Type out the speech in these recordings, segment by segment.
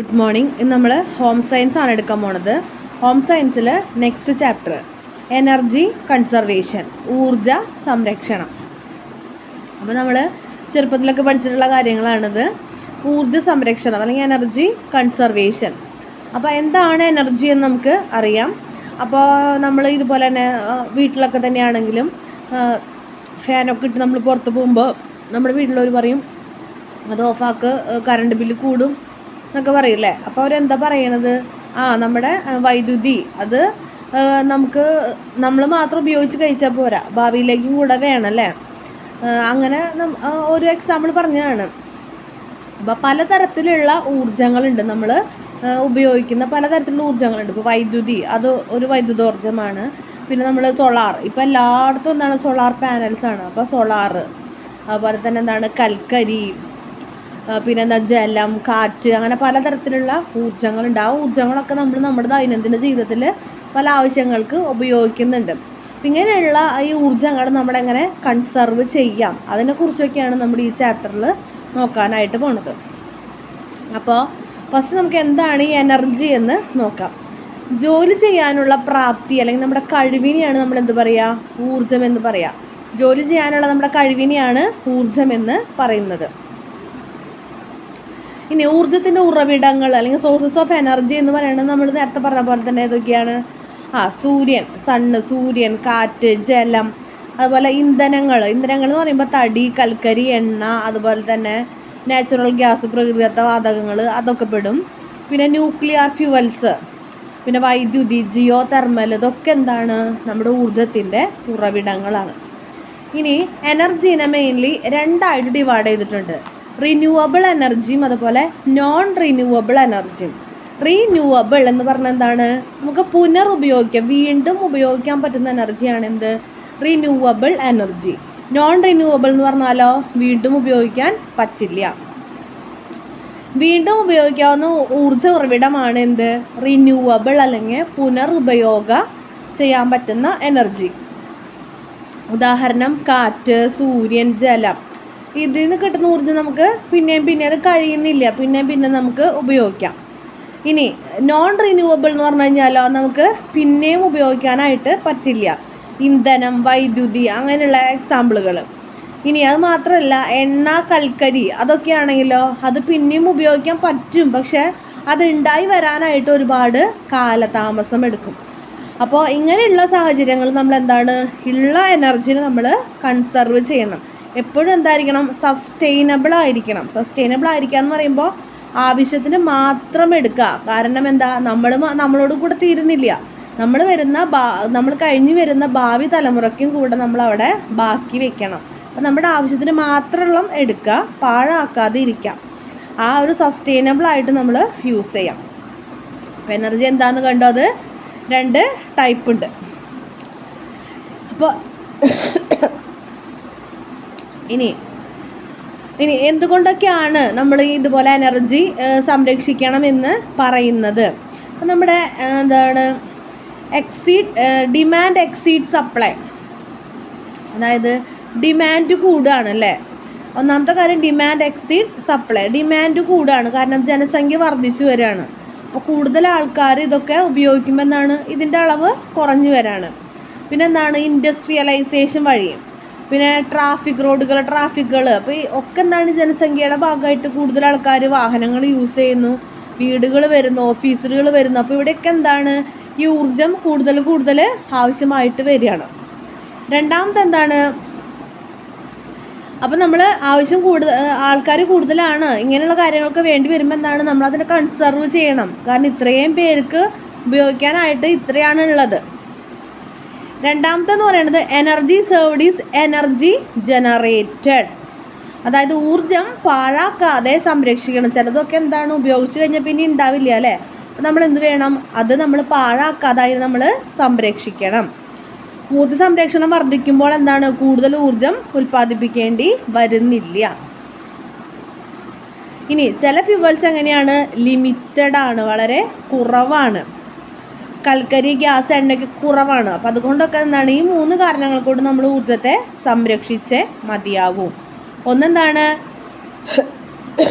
Good morning. ഇന്ന് നമ്മൾ home science ആണ് എടുക്കാൻ പോണത്. ഹോം സയൻസിൽ നെക്സ്റ്റ് ചാപ്റ്റർ എനർജി കൺസർവേഷൻ, ഊർജ സംരക്ഷണം. അപ്പോൾ നമ്മൾ ചെറുപ്പത്തിലൊക്കെ പഠിച്ചിട്ടുള്ള കാര്യങ്ങളാണിത്. ഊർജ സംരക്ഷണം അല്ലെങ്കിൽ എനർജി കൺസർവേഷൻ. അപ്പോൾ എന്താണ് എനർജി എന്ന് നമുക്ക് അറിയാം. അപ്പോൾ നമ്മൾ ഇതുപോലെ തന്നെ വീട്ടിലൊക്കെ തന്നെയാണെങ്കിലും ഫാനൊക്കെ ഇട്ട് നമ്മൾ പുറത്ത് പോകുമ്പോൾ നമ്മുടെ വീട്ടിലവർ പറയും അത് ഓഫാക്ക്, കറണ്ട് ബില്ല് കൂടും എന്നൊക്കെ പറയില്ലേ. അപ്പോൾ അവരെന്താ പറയണത്? നമ്മുടെ വൈദ്യുതി അത് നമ്മൾ മാത്രം ഉപയോഗിച്ച് കഴിച്ചാൽ പോരാ, ഭാവിയിലേക്കും കൂടെ വേണമല്ലേ. അങ്ങനെ ഒരു എക്സാമ്പിൾ പറഞ്ഞതാണ്. അപ്പോൾ പലതരത്തിലുള്ള ഊർജ്ജങ്ങളുണ്ട്, നമ്മൾ ഉപയോഗിക്കുന്ന പലതരത്തിലുള്ള ഊർജ്ജങ്ങളുണ്ട്. ഇപ്പോൾ വൈദ്യുതി അത് ഒരു വൈദ്യുതോർജ്ജമാണ്. പിന്നെ നമ്മൾ സോളാർ, ഇപ്പോൾ എല്ലായിടത്തും എന്താണ് സോളാർ പാനൽസാണ്. അപ്പോൾ സോളാർ, അതുപോലെ തന്നെ എന്താണ് കൽക്കരി, പിന്നെ എന്താ ജലം, കാറ്റ്, അങ്ങനെ പലതരത്തിലുള്ള ഊർജ്ജങ്ങളുണ്ട്. ആ ഊർജ്ജങ്ങളൊക്കെ നമ്മൾ നമ്മുടെ ദൈനംദിന ജീവിതത്തിൽ പല ആവശ്യങ്ങൾക്ക് ഉപയോഗിക്കുന്നുണ്ട്. ഇങ്ങനെയുള്ള ഈ ഊർജ്ജങ്ങൾ നമ്മളെങ്ങനെ കൺസർവ് ചെയ്യാം, അതിനെക്കുറിച്ചൊക്കെയാണ് നമ്മൾ ഈ ചാപ്റ്ററിൽ നോക്കാനായിട്ട് പോണത്. അപ്പോൾ ഫസ്റ്റ് നമുക്ക് എന്താണ് ഈ എനർജി എന്ന് നോക്കാം. ജോലി ചെയ്യാനുള്ള പ്രാപ്തി അല്ലെങ്കിൽ നമ്മുടെ കഴിവിനെയാണ് നമ്മൾ എന്ത് പറയുക? ഊർജ്ജം എന്ന് പറയാം. ജോലി ചെയ്യാനുള്ള നമ്മുടെ കഴിവിനെയാണ് ഊർജ്ജം എന്ന് പറയുന്നത്. ഇനി ഊർജ്ജത്തിൻ്റെ ഉറവിടങ്ങൾ അല്ലെങ്കിൽ സോഴ്സസ് ഓഫ് എനർജി എന്ന് പറയുന്നത് നമ്മൾ നേരത്തെ പറഞ്ഞ പോലെ തന്നെ ഏതൊക്കെയാണ്? സൂര്യൻ, കാറ്റ്, ജലം, അതുപോലെ ഇന്ധനങ്ങൾ എന്ന് പറയുമ്പോൾ തടി, കൽക്കരി, എണ്ണ, അതുപോലെ തന്നെ നാച്ചുറൽ ഗ്യാസ്, പ്രകൃതിദത്ത വാതകങ്ങൾ, അതൊക്കെ പെടും. പിന്നെ ന്യൂക്ലിയർ ഫ്യൂവൽസ്, പിന്നെ വൈദ്യുതി, ജിയോ തെർമൽ, ഇതൊക്കെ എന്താണ്? നമ്മുടെ ഊർജ്ജത്തിൻ്റെ ഉറവിടങ്ങളാണ്. ഇനി എനർജീനെ മെയിൻലി രണ്ടായിട്ട് ഡിവൈഡ് ചെയ്തിട്ടുണ്ട്. റിന്യൂവബിൾ എനർജിയും അതുപോലെ നോൺ റിന്യൂവബിൾ എനർജിയും. റിന്യൂവബിൾ എന്ന് പറഞ്ഞാൽ എന്താണ്? നമുക്ക് പുനരുപയോഗിക്കാം, വീണ്ടും ഉപയോഗിക്കാൻ പറ്റുന്ന എനർജിയാണ് എന്ത്? Renewable energy. നോൺ റിന്യൂവബിൾ എന്ന് പറഞ്ഞാലോ വീണ്ടും ഉപയോഗിക്കാൻ പറ്റില്ല. വീണ്ടും ഉപയോഗിക്കാവുന്ന ഊർജ്ജ ഉറവിടമാണ് എന്ത്? റിന്യൂവബിൾ അല്ലെങ്കിൽ പുനരുപയോഗ ചെയ്യാൻ പറ്റുന്ന എനർജി. ഉദാഹരണം കാറ്റ്, സൂര്യൻ, ജലം. ഇതിൽ നിന്ന് കിട്ടുന്ന ഊർജ്ജം നമുക്ക് പിന്നെ അത് കഴിയുന്നില്ല, പിന്നെ നമുക്ക് ഉപയോഗിക്കാം. ഇനി നോൺ റിന്യൂവബിൾ എന്ന് പറഞ്ഞു കഴിഞ്ഞാലോ നമുക്ക് പിന്നെയും ഉപയോഗിക്കാനായിട്ട് പറ്റില്ല. ഇന്ധനം, വൈദ്യുതി, അങ്ങനെയുള്ള എക്സാമ്പിളുകൾ. ഇനി അത് മാത്രമല്ല എണ്ണ, കൽക്കരി, അതൊക്കെ ആണെങ്കിലോ അത് പിന്നെയും ഉപയോഗിക്കാൻ പറ്റും, പക്ഷെ അത് ഉണ്ടായി വരാനായിട്ട് ഒരുപാട് കാലതാമസം എടുക്കും. അപ്പോൾ ഇങ്ങനെയുള്ള സാഹചര്യങ്ങൾ നമ്മൾ എന്താണ്? ഉള്ള എനർജിനെ നമ്മൾ കൺസർവ് ചെയ്യണം. എപ്പോഴും എന്തായിരിക്കണം? സസ്റ്റൈനബിൾ ആയിരിക്കണം. സസ്റ്റൈനബിൾ ആയിരിക്കുക എന്ന് പറയുമ്പോൾ ആവശ്യത്തിന് മാത്രം എടുക്കുക. കാരണം എന്താ? നമ്മളോട് കൂടെ തീരുന്നില്ല, നമ്മൾ കഴിഞ്ഞു വരുന്ന ഭാവി തലമുറയ്ക്കും കൂടെ നമ്മൾ അവിടെ ബാക്കി വെക്കണം. അപ്പം നമ്മുടെ ആവശ്യത്തിന് മാത്രം എടുക്കുക, പാഴാക്കാതെ ഇരിക്കാം. ആ ഒരു സസ്റ്റൈനബിൾ ആയിട്ട് നമ്മൾ യൂസ് ചെയ്യാം. അപ്പോൾ എനർജി എന്താണെന്ന് കണ്ടോ? അത് 2 ടൈപ്പ് ഉണ്ട്. അപ്പോൾ ഇനി എന്തുകൊണ്ടൊക്കെയാണ് നമ്മൾ ഇതുപോലെ എനർജി സംരക്ഷിക്കണം എന്ന് പറയുന്നത്? അപ്പം നമ്മുടെ ഡിമാൻഡ് എക്സീഡ് സപ്ലൈ, അതായത് ഡിമാൻഡ് കൂടുകയാണ് അല്ലേ. ഒന്നാമത്തെ കാര്യം ഡിമാൻഡ് എക്സീഡ് സപ്ലൈ. ഡിമാൻഡ് കൂടുകയാണ് കാരണം ജനസംഖ്യ വർദ്ധിച്ചു വരികയാണ്. അപ്പോൾ കൂടുതൽ ആൾക്കാർ ഇതൊക്കെ ഉപയോഗിക്കുമ്പോൾ എന്താണ്? ഇതിൻ്റെ അളവ് കുറഞ്ഞു വരാണ്. പിന്നെ എന്താണ്? ഇൻഡസ്ട്രിയലൈസേഷൻ വഴി, പിന്നെ ട്രാഫിക്കുകൾ, അപ്പോൾ ഈ ഒക്കെ എന്താണ്? ജനസംഖ്യയുടെ ഭാഗമായിട്ട് കൂടുതൽ ആൾക്കാർ വാഹനങ്ങൾ യൂസ് ചെയ്യുന്നു, വീടുകൾ വരുന്നു, ഓഫീസുകൾ വരുന്നു. അപ്പോൾ ഇവിടെയൊക്കെ എന്താണ്? ഈ ഊർജ്ജം കൂടുതൽ ആവശ്യമായിട്ട് വരികയാണ്. രണ്ടാമത്തെ എന്താണ്? അപ്പോൾ നമ്മൾ ആൾക്കാർ കൂടുതലാണ്, ഇങ്ങനെയുള്ള കാര്യങ്ങൾക്ക് വേണ്ടി വരുമ്പോൾ എന്താണ്? നമ്മളതിനെ കൺസർവ് ചെയ്യണം. കാരണം ഇത്രയും പേർക്ക് ഉപയോഗിക്കാനായിട്ട് ഇത്രയാണ് ഉള്ളത്. രണ്ടാമത്തെന്ന് പറയുന്നത് എനർജി സേർവ്ഡ് ഈസ് എനർജി ജനറേറ്റഡ്, അതായത് ഊർജ്ജം പാഴാക്കാതെ സംരക്ഷിക്കണം. ചിലതൊക്കെ എന്താണ്? ഉപയോഗിച്ച് കഴിഞ്ഞാൽ പിന്നെ ഉണ്ടാവില്ല അല്ലേ. അപ്പം നമ്മൾ എന്ത് വേണം? അത് നമ്മൾ പാഴാക്കാതായി നമ്മൾ സംരക്ഷിക്കണം. ഊർജ്ജ സംരക്ഷണം വർദ്ധിക്കുമ്പോൾ എന്താണ്? കൂടുതൽ ഊർജ്ജം ഉൽപ്പാദിപ്പിക്കേണ്ടി വരുന്നില്ല. ഇനി ചില ഫ്യൂവൽസ് എങ്ങനെയാണ്? ലിമിറ്റഡ് ആണ്, വളരെ കുറവാണ്. കൽക്കരി, ഗ്യാസ്, എണ്ണയ്ക്ക് കുറവാണ്. അപ്പം അതുകൊണ്ടൊക്കെ എന്താണ്? ഈ 3 കാരണങ്ങൾ കൊണ്ട് നമ്മൾ ഊർജ്ജത്തെ സംരക്ഷിച്ചേ മതിയാവും. ഒന്നെന്താണ്?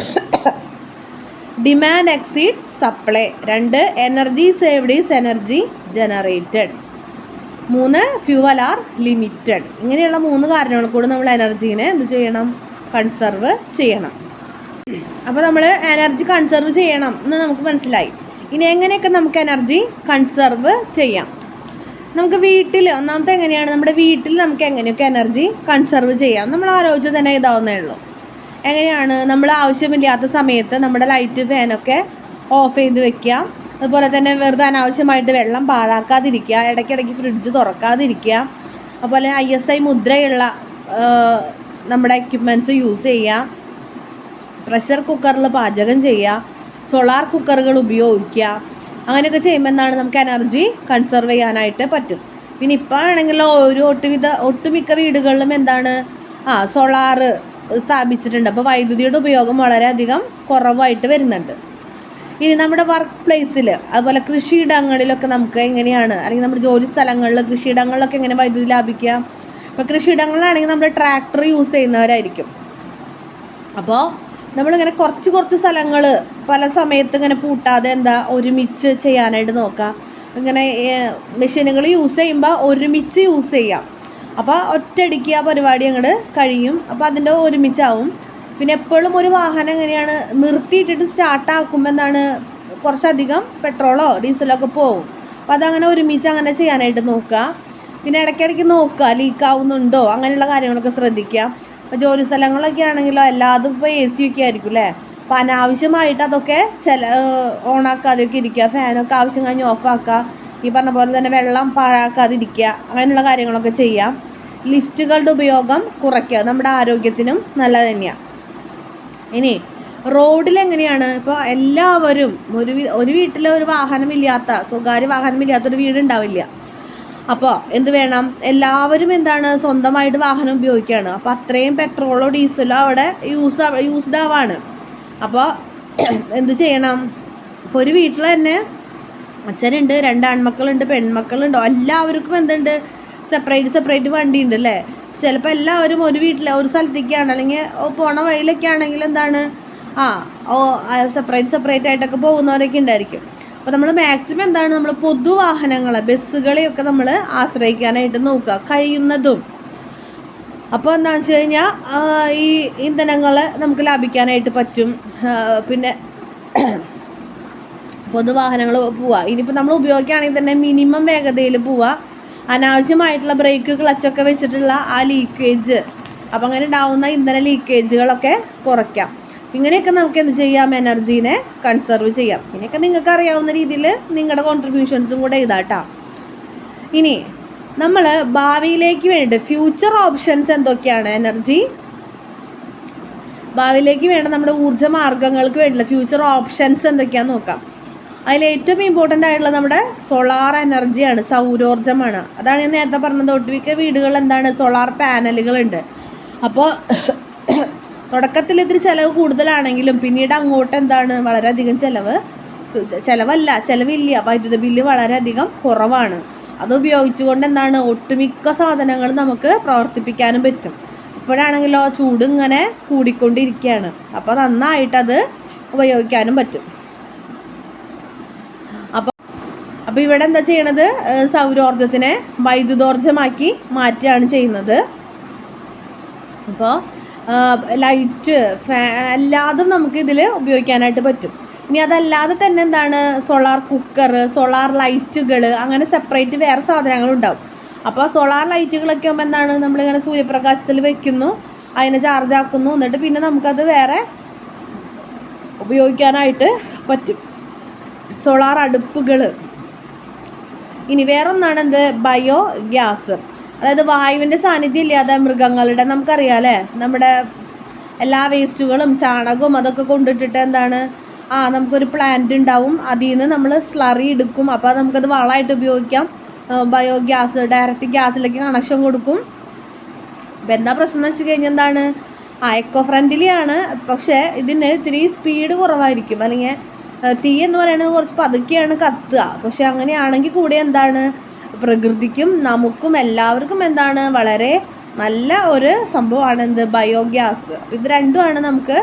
Demand exceed supply. 2 energy saved is energy generated. 3 fuel are limited. ഇങ്ങനെയുള്ള 3 കാരണങ്ങൾ കൂടി നമ്മൾ എനർജീനെ എന്ത് ചെയ്യണം? കൺസർവ് ചെയ്യണം. അപ്പോൾ നമ്മൾ എനർജി കൺസർവ് ചെയ്യണം എന്ന് നമുക്ക് മനസ്സിലായി. ഇനി എങ്ങനെയൊക്കെ നമുക്ക് എനർജി കൺസർവ് ചെയ്യാം? നമുക്ക് വീട്ടിൽ ഒന്നാമത്തെ എങ്ങനെയാണ്, നമ്മുടെ വീട്ടിൽ നമുക്ക് എങ്ങനെയൊക്കെ എനർജി കൺസർവ് ചെയ്യാം നമ്മൾ ആലോചിച്ച് തന്നെ ഇതാവുന്നേ ഉള്ളൂ. എങ്ങനെയാണ്? നമ്മൾ ആവശ്യമില്ലാത്ത സമയത്ത് നമ്മുടെ ലൈറ്റ് ഫാനൊക്കെ ഓഫ് ചെയ്ത് വെക്കുക. അതുപോലെ തന്നെ വെറുതെ അനാവശ്യമായിട്ട് വെള്ളം പാഴാക്കാതിരിക്കുക. ഇടയ്ക്കിടയ്ക്ക് ഫ്രിഡ്ജ് തുറക്കാതിരിക്കുക. അതുപോലെ ISI മുദ്രയുള്ള നമ്മുടെ എക്യുപ്മെൻറ്റ്സ് യൂസ് ചെയ്യുക. പ്രഷർ കുക്കറിൽ പാചകം ചെയ്യുക. സോളാർ കുക്കറുകൾ ഉപയോഗിക്കുക. അങ്ങനെയൊക്കെ ചെയ്യുമ്പോൾ എന്താണ്, നമുക്ക് എനർജി കൺസർവ് ചെയ്യാനായിട്ട് പറ്റും. പിന്നെ ഇപ്പോൾ ആണെങ്കിലോ ഒട്ടുമിക്ക വീടുകളിലും എന്താണ് സോളാർ സ്ഥാപിച്ചിട്ടുണ്ട്. അപ്പോൾ വൈദ്യുതിയുടെ ഉപയോഗം വളരെയധികം കുറവായിട്ട് വരുന്നുണ്ട്. ഇനി നമ്മുടെ വർക്ക് പ്ലേസിൽ അതുപോലെ കൃഷിയിടങ്ങളിലൊക്കെ നമുക്ക് എങ്ങനെയാണ്, അല്ലെങ്കിൽ നമ്മുടെ ജോലി സ്ഥലങ്ങളിൽ കൃഷിയിടങ്ങളിലൊക്കെ എങ്ങനെ വൈദ്യുതി ലാഭിക്കുക? ഇപ്പോൾ കൃഷിയിടങ്ങളിലാണെങ്കിൽ നമ്മൾ ട്രാക്ടർ യൂസ് ചെയ്യുന്നവരായിരിക്കും. അപ്പോൾ നമ്മളിങ്ങനെ കുറച്ച് സ്ഥലങ്ങൾ പല സമയത്ത് ഇങ്ങനെ പൂട്ടാതെ ഒരുമിച്ച് ചെയ്യാനായിട്ട് നോക്കാം. ഇങ്ങനെ മെഷീനുകൾ യൂസ് ചെയ്യുമ്പോൾ ഒരുമിച്ച് യൂസ് ചെയ്യാം. അപ്പോൾ ഒറ്റയടിക്ക് ആ പരിപാടി അങ്ങോട്ട് കഴിയും. അപ്പോൾ അതിൻ്റെ ഒരുമിച്ചാവും. പിന്നെ എപ്പോഴും ഒരു വാഹനം എങ്ങനെയാണ് നിർത്തിയിട്ടിട്ട് സ്റ്റാർട്ടാക്കുമ്പോൾ കുറച്ചധികം പെട്രോളോ ഡീസലോ ഒക്കെ പോകും. അപ്പോൾ അതങ്ങനെ ഒരുമിച്ച് അങ്ങനെ ചെയ്യാനായിട്ട് നോക്കുക. പിന്നെ ഇടയ്ക്കിടയ്ക്ക് നോക്കുക ലീക്കാവുന്നുണ്ടോ, അങ്ങനെയുള്ള കാര്യങ്ങളൊക്കെ ശ്രദ്ധിക്കുക. ഇപ്പോൾ ജോലി സ്ഥലങ്ങളൊക്കെ ആണെങ്കിലോ എല്ലാതും ഇപ്പോൾ AC ഒക്കെ ആയിരിക്കും അല്ലേ. അപ്പോൾ അനാവശ്യമായിട്ട് അതൊക്കെ ഓണാക്കാതെയൊക്കെ ഇരിക്കുക. ഫാനൊക്കെ ആവശ്യം കഴിഞ്ഞ് ഓഫാക്കുക. ഈ പറഞ്ഞ പോലെ തന്നെ വെള്ളം പാഴാക്കാതിരിക്കുക. അങ്ങനെയുള്ള കാര്യങ്ങളൊക്കെ ചെയ്യാം. ലിഫ്റ്റുകളുടെ ഉപയോഗം കുറയ്ക്കുക. നമ്മുടെ ആരോഗ്യത്തിനും നല്ലത് തന്നെയാണ്. ഇനി റോഡിൽ എങ്ങനെയാണ്, ഇപ്പോൾ എല്ലാവരും ഒരു വീട്ടിൽ ഒരു വാഹനമില്ലാത്ത, സ്വകാര്യ വാഹനമില്ലാത്തൊരു വീടുണ്ടാവില്ല. അപ്പോൾ എന്ത് വേണം, എല്ലാവരും സ്വന്തമായിട്ട് വാഹനം ഉപയോഗിക്കുകയാണ്. അപ്പോൾ അത്രയും പെട്രോളോ ഡീസലോ അവിടെ യൂസ്ഡ് ആവാണ്. അപ്പോൾ എന്ത് ചെയ്യണം, ഇപ്പോൾ ഒരു വീട്ടിൽ തന്നെ അച്ഛനുണ്ട്, 2 ആൺമക്കളുണ്ട്, പെൺമക്കളുണ്ടോ, എല്ലാവർക്കും സെപ്പറേറ്റ് വണ്ടി ഉണ്ട് അല്ലേ. ചിലപ്പോൾ എല്ലാവരും ഒരു വീട്ടിൽ ഒരു സ്ഥലത്തേക്കാണ്, അല്ലെങ്കിൽ പോണ വഴിയിലൊക്കെ ആണെങ്കിൽ സെപ്പറേറ്റ് ആയിട്ടൊക്കെ പോകുന്നവരൊക്കെ ഉണ്ടായിരിക്കും. അപ്പോൾ നമ്മൾ മാക്സിമം നമ്മൾ പൊതുവാഹനങ്ങൾ ബസ്സുകളെയൊക്കെ നമ്മൾ ആശ്രയിക്കാനായിട്ട് നോക്കുക കഴിയുന്നതും. അപ്പോൾ എന്താണെന്ന് വെച്ച് കഴിഞ്ഞാൽ ഈ ഇന്ധനങ്ങൾ നമുക്ക് ലാഭിക്കാനായിട്ട് പറ്റും. പിന്നെ പൊതുവാഹനങ്ങൾ പോവുക. ഇനിയിപ്പോൾ നമ്മൾ ഉപയോഗിക്കുകയാണെങ്കിൽ തന്നെ മിനിമം വേഗതയിൽ പോവുക. അനാവശ്യമായിട്ടുള്ള ബ്രേക്ക് ക്ലച്ചൊക്കെ വെച്ചിട്ടുള്ള ആ ലീക്കേജ്, അപ്പം അങ്ങനെ ഉണ്ടാവുന്ന ഇന്ധന ലീക്കേജുകളൊക്കെ കുറയ്ക്കാം. ഇങ്ങനെയൊക്കെ നമുക്ക് എന്ത് ചെയ്യാം, എനർജീനെ കൺസർവ് ചെയ്യാം. ഇങ്ങനെയൊക്കെ നിങ്ങൾക്ക് അറിയാവുന്ന രീതിയിൽ നിങ്ങളുടെ കോൺട്രിബ്യൂഷൻസും കൂടെ ഇതാട്ടോ. ഇനി നമ്മൾ ഭാവിയിലേക്ക് വേണ്ടി ഫ്യൂച്ചർ ഓപ്ഷൻസ് എന്തൊക്കെയാണ്, എനർജി ഭാവിയിലേക്ക് വേണ്ട നമ്മുടെ ഊർജ്ജ മാർഗങ്ങൾക്ക് വേണ്ടിയുള്ള ഫ്യൂച്ചർ ഓപ്ഷൻസ് എന്തൊക്കെയാണെന്ന് നോക്കാം. അതിൽ ഏറ്റവും ഇമ്പോർട്ടൻ്റ് ആയിട്ടുള്ള നമ്മുടെ സോളാർ എനർജിയാണ്, സൗരോർജ്ജമാണ്. അതാണ് ഞാൻ നേരത്തെ പറഞ്ഞത്. ഒട്ടുമിക്ക വീടുകളിൽ സോളാർ പാനലുകളുണ്ട്. അപ്പോൾ തുടക്കത്തിൽ ഇത്തിരി ചിലവ് കൂടുതലാണെങ്കിലും പിന്നീട് അങ്ങോട്ട് വളരെയധികം ചിലവില്ല. വൈദ്യുത ബില്ല് വളരെയധികം കുറവാണ്. അത് ഉപയോഗിച്ചുകൊണ്ട് ഒട്ടുമിക്ക സാധനങ്ങൾ നമുക്ക് പ്രവർത്തിപ്പിക്കാനും പറ്റും. ഇപ്പോഴാണെങ്കിലോ ചൂട് ഇങ്ങനെ കൂടിക്കൊണ്ടിരിക്കുകയാണ്. അപ്പോൾ നന്നായിട്ടത് ഉപയോഗിക്കാനും പറ്റും. അപ്പോൾ ഇവിടെ എന്താ ചെയ്യണത്, സൗരോർജ്ജത്തിനെ വൈദ്യുതോർജ്ജമാക്കി മാറ്റുകയാണ് ചെയ്യുന്നത്. അപ്പോൾ ലൈറ്റ് എല്ലാതും നമുക്ക് ഇതിൽ ഉപയോഗിക്കാനായിട്ട് പറ്റും. ഇനി അതല്ലാതെ തന്നെ സോളാർ കുക്കർ, സോളാർ ലൈറ്റുകൾ, അങ്ങനെ സെപ്പറേറ്റ് വേറെ സാധനങ്ങളുണ്ടാവും. അപ്പോൾ സോളാർ ലൈറ്റുകളൊക്കെ ആകുമ്പോൾ നമ്മളിങ്ങനെ സൂര്യപ്രകാശത്തിൽ വെക്കുന്നു, അതിനെ ചാർജ് ആക്കുന്നു, എന്നിട്ട് പിന്നെ നമുക്കത് വേറെ ഉപയോഗിക്കാനായിട്ട് പറ്റും. സോളാർ അടുപ്പുകൾ. ഇനി വേറൊന്നാണ് ബയോ ഗ്യാസ്. അതായത് വായുവിൻ്റെ സാന്നിധ്യം ഇല്ലാതെ മൃഗങ്ങളുടെ, നമുക്കറിയാം അല്ലേ, നമ്മുടെ എല്ലാ വേസ്റ്റുകളും ചാണകവും അതൊക്കെ കൊണ്ടിട്ടിട്ട് നമുക്കൊരു പ്ലാന്റ് ഉണ്ടാവും. അതിൽ നിന്ന് നമ്മൾ സ്ലറി എടുക്കും. അപ്പോൾ നമുക്കത് വളമായിട്ട് ഉപയോഗിക്കാം. ബയോഗ്യാസ് ഡയറക്റ്റ് ഗ്യാസിലേക്ക് കണക്ഷൻ കൊടുക്കും. അപ്പോൾ എന്താ പ്രശ്നം എന്ന് വെച്ച് കഴിഞ്ഞാൽ എക്കോ ഫ്രണ്ട്ലി ആണ്, പക്ഷേ ഇതിന് ഇത്തിരി സ്പീഡ് കുറവായിരിക്കും. അല്ലെങ്കിൽ തീ എന്ന് പറയുന്നത് കുറച്ച് പതുക്കെയാണ് കത്തുക. പക്ഷെ അങ്ങനെയാണെങ്കിൽ കൂടി പ്രകൃതിക്കും നമുക്കും എല്ലാവർക്കും വളരെ നല്ല ഒരു സംഭവമാണ് ബയോഗ്യാസ്. ഇത് രണ്ടുമാണ് നമുക്ക്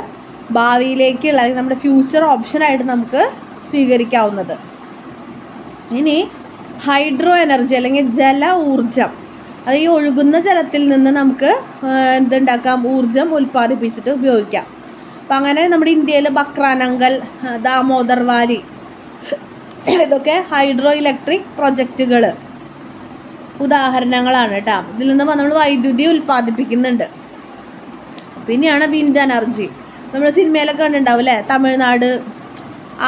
ഭാവിയിലേക്കുള്ള നമ്മുടെ ഫ്യൂച്ചർ ഓപ്ഷനായിട്ട് നമുക്ക് സ്വീകരിക്കാവുന്നത്. ഇനി ഹൈഡ്രോ എനർജി അല്ലെങ്കിൽ ജല ഊർജം. അത് ഈ ഒഴുകുന്ന ജലത്തിൽ നിന്ന് നമുക്ക് എന്തുണ്ടാക്കാം, ഊർജം ഉൽപ്പാദിപ്പിച്ചിട്ട് ഉപയോഗിക്കാം. അപ്പം അങ്ങനെ നമ്മുടെ ഇന്ത്യയിൽ ബക്രാനങ്കൽ, ദാമോദർ വാലി ഇതൊക്കെ ഹൈഡ്രോ ഇലക്ട്രിക് പ്രൊജക്റ്റുകൾ ഉദാഹരണങ്ങളാണ് കേട്ടോ. ഇതിൽ നിന്ന് നമ്മൾ വൈദ്യുതി ഉൽപ്പാദിപ്പിക്കുന്നുണ്ട്. പിന്നെയാണ് വിൻഡ് എനർജി. നമ്മൾ സിനിമയിലൊക്കെ കണ്ടിട്ടുണ്ടാവും അല്ലേ, തമിഴ്നാട്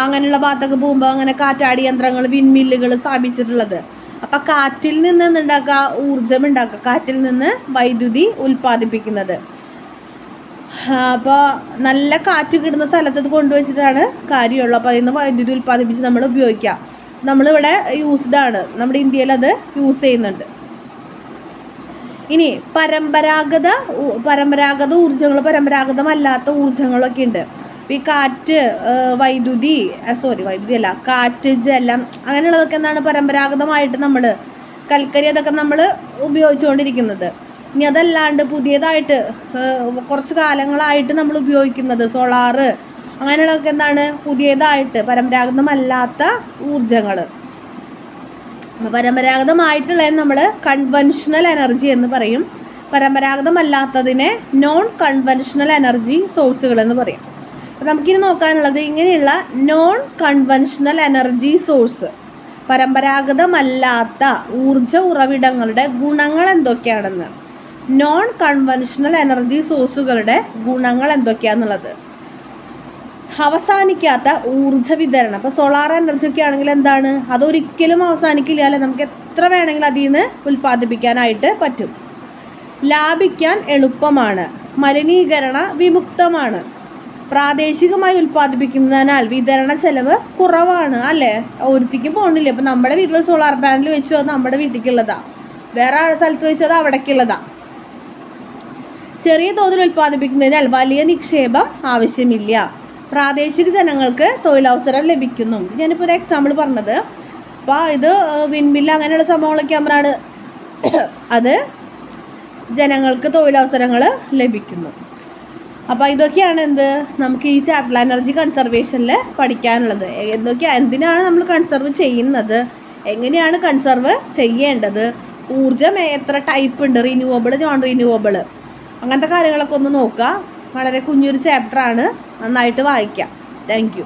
അങ്ങനെയുള്ള ഭാഗത്തൊക്കെ പോകുമ്പോൾ അങ്ങനെ കാറ്റാടി യന്ത്രങ്ങൾ, വിൻമില്ലുകൾ സ്ഥാപിച്ചിട്ടുള്ളത്. അപ്പം കാറ്റിൽ നിന്ന് എന്തുണ്ടാക്കുക, ഊർജം ഉണ്ടാക്കുക, കാറ്റിൽ നിന്ന് വൈദ്യുതി ഉൽപ്പാദിപ്പിക്കുന്നത്. അപ്പോൾ നല്ല കാറ്റ് കിട്ടുന്ന സ്ഥലത്ത് ഇത് കൊണ്ടുവച്ചിട്ടാണ് കാര്യമുള്ളൂ. അപ്പോൾ അതിൽ നിന്ന് വൈദ്യുതി ഉൽപ്പാദിപ്പിച്ച് നമ്മൾ ഉപയോഗിക്കാം. നമ്മളിവിടെ യൂസ്ഡ് ആണ്, നമ്മുടെ ഇന്ത്യയിൽ അത് യൂസ് ചെയ്യുന്നുണ്ട്. ഇനി പരമ്പരാഗത ഊർജ്ജങ്ങൾ, പരമ്പരാഗതമല്ലാത്ത ഊർജ്ജങ്ങളൊക്കെ ഉണ്ട്. ഈ കാറ്റ്, കാറ്റ്, ജലം അങ്ങനെയുള്ളതൊക്കെ എന്താണ് പരമ്പരാഗതമായിട്ട് നമ്മൾ കൽക്കരി അതൊക്കെ നമ്മൾ ഉപയോഗിച്ചുകൊണ്ടിരിക്കുന്നത്. ഇനി അതല്ലാണ്ട് പുതിയതായിട്ട് കുറച്ച് കാലങ്ങളായിട്ട് നമ്മൾ ഉപയോഗിക്കുന്നത് സോളാറ് അങ്ങനെയുള്ളതൊക്കെ എന്താണ് പുതിയതായിട്ട് പരമ്പരാഗതമല്ലാത്ത ഊർജ്ജങ്ങൾ. പരമ്പരാഗതമായിട്ടുള്ള നമ്മൾ കൺവെൻഷണൽ എനർജി എന്ന് പറയും. പരമ്പരാഗതമല്ലാത്തതിനെ നോൺ കൺവെൻഷണൽ എനർജി സോഴ്സുകൾ എന്ന് പറയും. അപ്പം നമുക്കിനി നോക്കാനുള്ളത് ഇങ്ങനെയുള്ള നോൺ കൺവെൻഷണൽ എനർജി സോഴ്സ്, പരമ്പരാഗതമല്ലാത്ത ഊർജ ഉറവിടങ്ങളുടെ ഗുണങ്ങൾ എന്തൊക്കെയാണെന്ന്. നോൺ കൺവെൻഷണൽ എനർജി സോഴ്സുകളുടെ ഗുണങ്ങൾ എന്തൊക്കെയാണെന്നുള്ളത്. അവസാനിക്കാത്ത ഊർജ വിതരണം. അപ്പോൾ സോളാർ എനർജി ഒക്കെ ആണെങ്കിൽ എന്താണ്, അതൊരിക്കലും അവസാനിക്കില്ല അല്ലേ, നമുക്ക് എത്ര വേണമെങ്കിലും അതിൽ നിന്ന് ഉൽപ്പാദിപ്പിക്കാനായിട്ട് പറ്റും. ലാഭിക്കാൻ എളുപ്പമാണ്, മലിനീകരണ വിമുക്തമാണ്, പ്രാദേശികമായി ഉൽപ്പാദിപ്പിക്കുന്നതിനാൽ വിതരണ ചെലവ് കുറവാണ് അല്ലേ. ഒരുത്തിക്ക് പോകണില്ല. ഇപ്പം നമ്മുടെ വീട്ടിൽ സോളാർ പാനൽ വെച്ചു, അത് നമ്മുടെ വീട്ടിലേക്കുള്ളതാ, വേറെ സ്ഥലത്ത് വെച്ചു അത് അവിടേക്കുള്ളതാ. ചെറിയ തോതിൽ ഉൽപ്പാദിപ്പിക്കുന്നതിനാൽ വലിയ നിക്ഷേപം ആവശ്യമില്ല, പ്രാദേശിക ജനങ്ങൾക്ക് തൊഴിലവസരം ലഭിക്കുന്നു. ഞാനിപ്പോൾ ഒരു എക്സാമ്പിൾ പറഞ്ഞത്. അപ്പോൾ ഇത് വിൻമില്ല് അങ്ങനെയുള്ള സംഭവങ്ങളൊക്കെ ആകുമ്പോഴാണ് അത് ജനങ്ങൾക്ക് തൊഴിലവസരങ്ങൾ ലഭിക്കുന്നു. അപ്പോൾ ഇതൊക്കെയാണ് നമുക്ക് ഈ ചാപ്റ്റർ എനർജി കൺസർവേഷനിൽ പഠിക്കാനുള്ളത്. എന്തിനാണ് നമ്മൾ കൺസർവ് ചെയ്യുന്നത്, എങ്ങനെയാണ് കൺസർവ് ചെയ്യേണ്ടത്, ഊർജ്ജം എത്ര ടൈപ്പ് ഉണ്ട്, റിന്യൂവബിൾ, നോൺ റിന്യൂവബിൾ, അങ്ങനത്തെ കാര്യങ്ങളൊക്കെ ഒന്ന് നോക്കുക. വളരെ കുഞ്ഞൊരു ചാപ്റ്ററാണ്, നന്നായിട്ട് വായിക്കാം. Thank you.